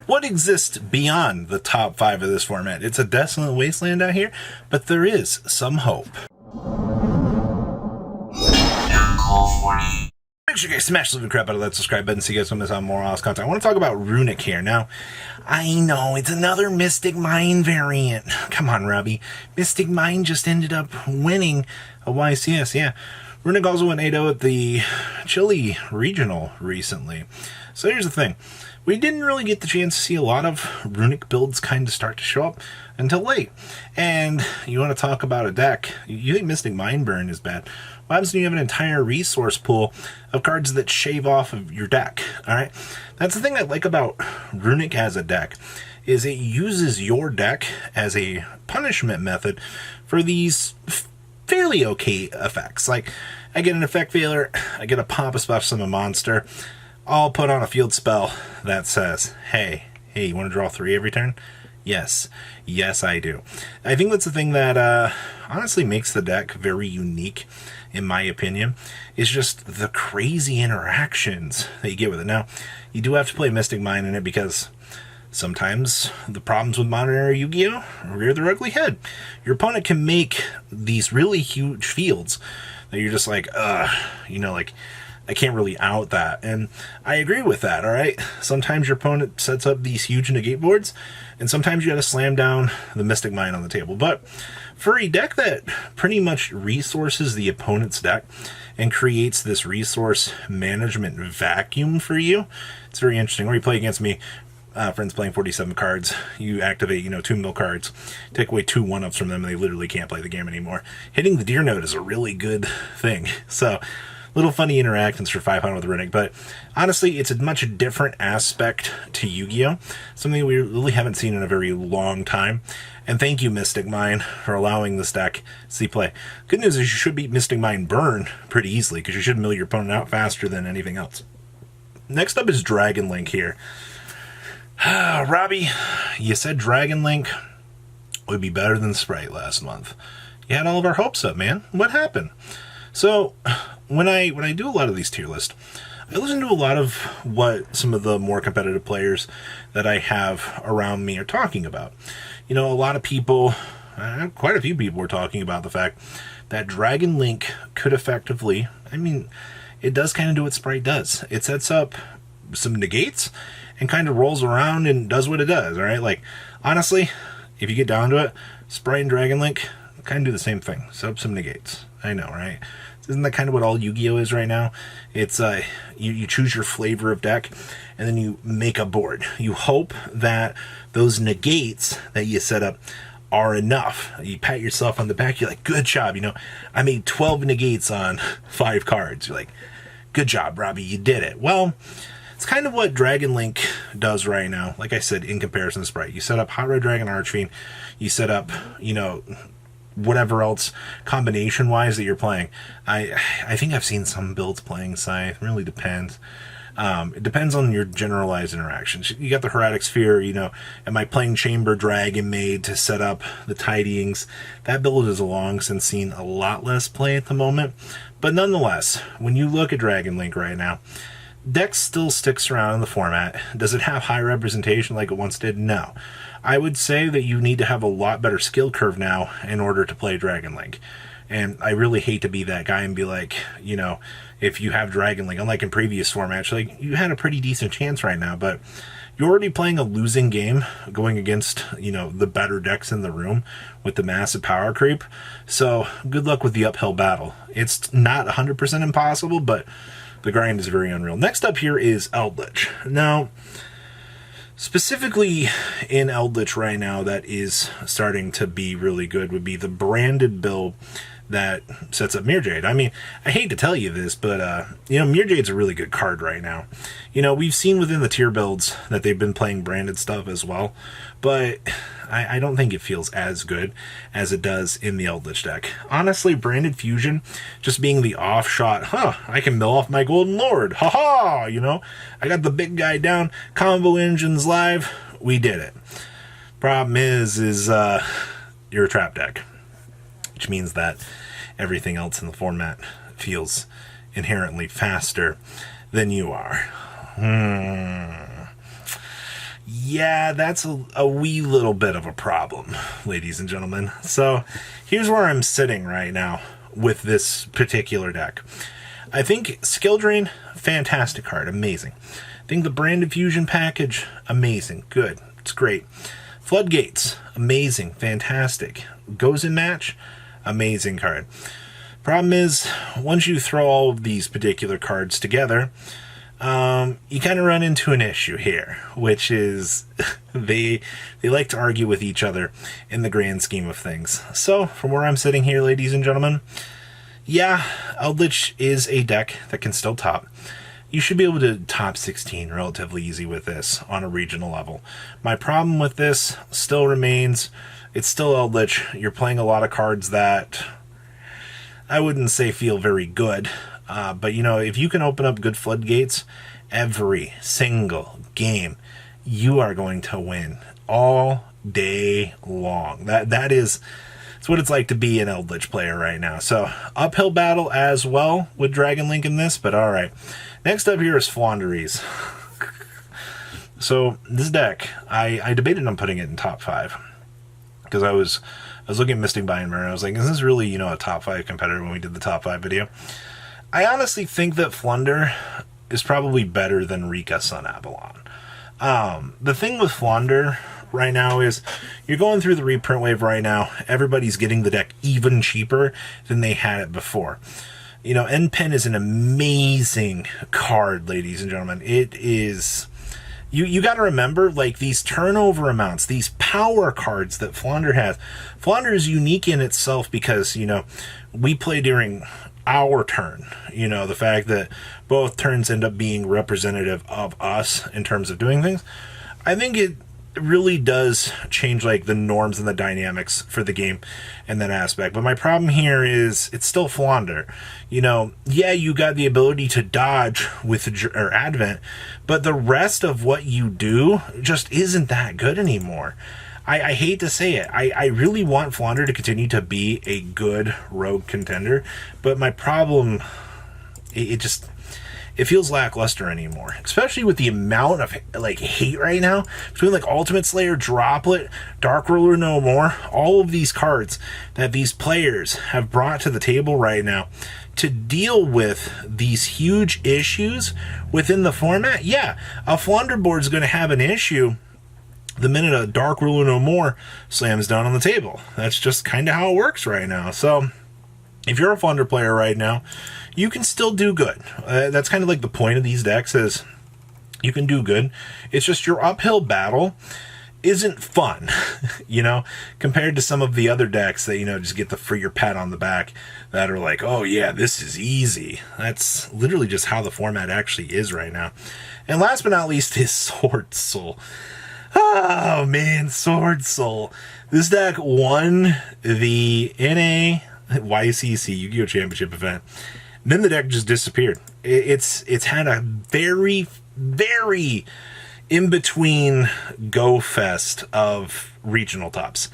what exists beyond the top 5 of this format. It's a desolate wasteland out here, but there is some hope. Make sure you guys smash the crap out of that subscribe button so you guys don't miss out on more awesome content. I want to talk about Runic here. Now, I know it's another Mystic Mine variant. Come on, Robbie. Mystic Mine just ended up winning a YCS. Yeah. Runic also went 8-0 at the Chile Regional recently. So here's the thing. We didn't really get the chance to see a lot of Runic builds kind of start to show up until late. And you want to talk about a deck. You think Mystic Mine Burn is bad. What happens when you have an entire resource pool of cards that shave off of your deck? Alright? That's the thing I like about Runic as a deck, is it uses your deck as a punishment method for these fairly okay effects. Like, I get an effect failure, I get a Pomp of Special Summon monster, I'll put on a field spell that says, hey, you want to draw 3 every turn? Yes, I do. I think that's the thing that honestly makes the deck very unique, in my opinion, is just the crazy interactions that you get with it. Now, you do have to play Mystic Mine in it because sometimes the problems with modern era Yu-Gi-Oh! Rear their ugly head. Your opponent can make these really huge fields that you're just like, like, I can't really out that. And I agree with that, alright? Sometimes your opponent sets up these huge negate boards, and sometimes you gotta slam down the Mystic Mine on the table. But for a deck that pretty much resources the opponent's deck and creates this resource management vacuum for you, it's very interesting. Or you play against me, friends playing 47 cards, you activate, 2 mill cards, take away 2 1-ups from them, and they literally can't play the game anymore. Hitting the Deer Note is a really good thing. So, little funny interactions for 500 with Runic, but honestly, it's a much different aspect to Yu-Gi-Oh! Something we really haven't seen in a very long time. And thank you, Mystic Mine, for allowing this deck to see play. Good news is you should beat Mystic Mine Burn pretty easily, because you should mill your opponent out faster than anything else. Next up is Dragon Link here. Robbie, you said Dragon Link would be better than Sprite last month. You had all of our hopes up, man. What happened? So, when I do a lot of these tier lists, I listen to a lot of what some of the more competitive players that I have around me are talking about. A lot of people, quite a few people were talking about the fact that Dragon Link could effectively, it does kind of do what Sprite does. It sets up some negates and kind of rolls around and does what it does, alright? Like, honestly, if you get down to it, Sprite and Dragon Link kind of do the same thing. Set up some negates. I know, right? Isn't that kind of what all Yu-Gi-Oh! Is right now? It's, you choose your flavor of deck, and then you make a board. You hope that those negates that you set up are enough. You pat yourself on the back, you're like, good job, I made 12 negates on 5 cards. You're like, good job, Robbie, you did it. Well, it's kind of what Dragon Link does right now. Like I said, in comparison to Sprite. You set up Hot Red Dragon Archfiend, you set up, whatever else combination-wise that you're playing. I think I've seen some builds playing Scythe. It really depends. It depends on your generalized interactions. You got the Heretic Sphere, am I playing Chamber Dragon Maid to set up the Tidyings? That build has long since seen a lot less play at the moment. But nonetheless, when you look at Dragon Link right now, Dex still sticks around in the format. Does it have high representation like it once did? No. I would say that you need to have a lot better skill curve now in order to play Dragon Link. And I really hate to be that guy and be like, if you have Dragon Link, unlike in previous formats, like, you had a pretty decent chance right now, but you're already playing a losing game going against, the better decks in the room with the massive power creep. So good luck with the uphill battle. It's not 100% impossible, but the grind is very unreal. Next up here is Eldlich. Now, specifically in Eldlich right now that is starting to be really good would be the branded build that sets up Mirrorjade. I hate to tell you this, but, Mirrorjade's a really good card right now. We've seen within the tier builds that they've been playing branded stuff as well, but I don't think it feels as good as it does in the Eldlich deck. Honestly, Branded Fusion, just being the off-shot, I can mill off my Golden Lord, haha, I got the big guy down, combo engines live, we did it. Problem is you're a trap deck, which means that everything else in the format feels inherently faster than you are. Yeah, that's a wee little bit of a problem, ladies and gentlemen. So here's where I'm sitting right now with this particular deck. I think Skill Drain, fantastic card, amazing. I think the Brand Fusion package, amazing, good, it's great. Floodgates, amazing, fantastic. Goes in match, amazing card. Problem is, once you throw all of these particular cards together, you kind of run into an issue here, which is they like to argue with each other in the grand scheme of things. So, from where I'm sitting here, ladies and gentlemen, yeah, Eldlich is a deck that can still top. You should be able to top 16 relatively easy with this on a regional level. My problem with this still remains, it's still Eldlich. You're playing a lot of cards that I wouldn't say feel very good. But, you know, if you can open up good floodgates every single game, you are going to win all day long. That's what it's like to be an Eldlich player right now. So, uphill battle as well with Dragon Link in this, but all right. Next up here is Flaunderies. So, this deck, I debated on putting it in top 5. Because I was looking at Mystic Mine, and I was like, is this really, a top 5 competitor when we did the top 5 video? I honestly think that Flander is probably better than Rika Sun Avalon. The thing with Flander right now is you're going through the reprint wave right now. Everybody's getting the deck even cheaper than they had it before. End Pen is an amazing card, ladies and gentlemen. It is... You got to remember, like, these turnover amounts, these power cards that Flander has. Flander is unique in itself because, we play during our turn. The fact that both turns end up being representative of us in terms of doing things. I think it really does change, like, the norms and the dynamics for the game in that aspect. But my problem here is it's still Flander. Yeah, you got the ability to dodge with Advent, but the rest of what you do just isn't that good anymore. I hate to say it. I really want Flander to continue to be a good rogue contender, but my problem, it feels lackluster anymore, especially with the amount of hate right now between Ultimate Slayer, Droplet, Dark Ruler No More, all of these cards that these players have brought to the table right now to deal with these huge issues within the format. Yeah, a Flander board is going to have an issue the minute a Dark Ruler No More slams down on the table. That's just kind of how it works right now. So if you're a Flander player right now, you can still do good. That's kind of like the point of these decks is you can do good. It's just your uphill battle isn't fun, compared to some of the other decks that, just get the freer pat on the back that are like, oh yeah, this is easy. That's literally just how the format actually is right now. And last but not least is Sword Soul. Oh man, Sword Soul. This deck won the NA YCC Yu-Gi-Oh! Championship event. Then the deck just disappeared. It's had a very, very in-between go fest of regional tops.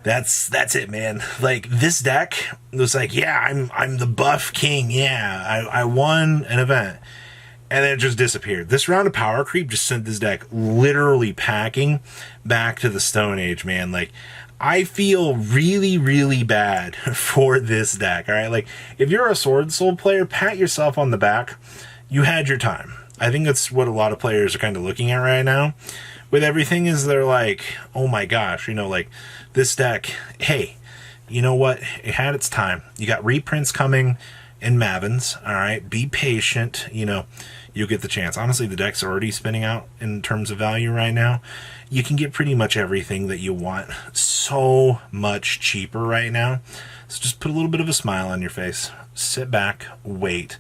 That's it, man. Like, this deck was like, yeah, I'm the buff king. Yeah, I won an event. And then it just disappeared. This round of power creep just sent this deck literally packing back to the Stone Age, man. Like, I feel really, really bad for this deck, all right? Like, if you're a Sword Soul player, pat yourself on the back. You had your time. I think that's what a lot of players are kind of looking at right now with everything is they're like, oh my gosh, this deck, hey, you know what? It had its time. You got reprints coming in Mavens, all right? Be patient, you'll get the chance. Honestly, the deck's already spinning out in terms of value right now. You can get pretty much everything that you want so much cheaper right now. So just put a little bit of a smile on your face. Sit back, wait.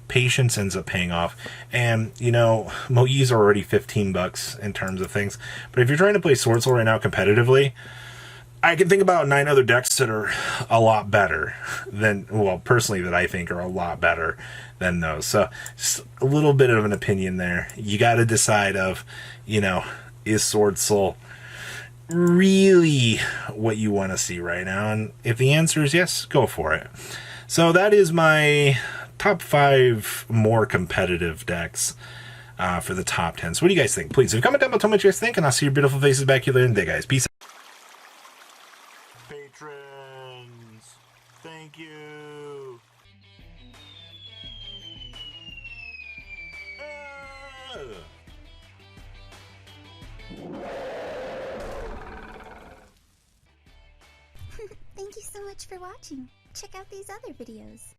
Patience ends up paying off. And, Mogi's are already $15 in terms of things. But if you're trying to play Sword Soul right now competitively, I can think about 9 other decks that are a lot better than, well, personally that I think are a lot better than those. So just a little bit of an opinion there. You got to decide of, is Sword Soul really what you want to see right now? And if the answer is yes, go for it. So that is my top 5 more competitive decks. for the top 10. So what do you guys think? Please, comment down below, tell me what you guys think, and I'll see your beautiful faces back here later in the day, guys. Peace out. Patrons, thank you. Thank you so much for watching. Check out these other videos.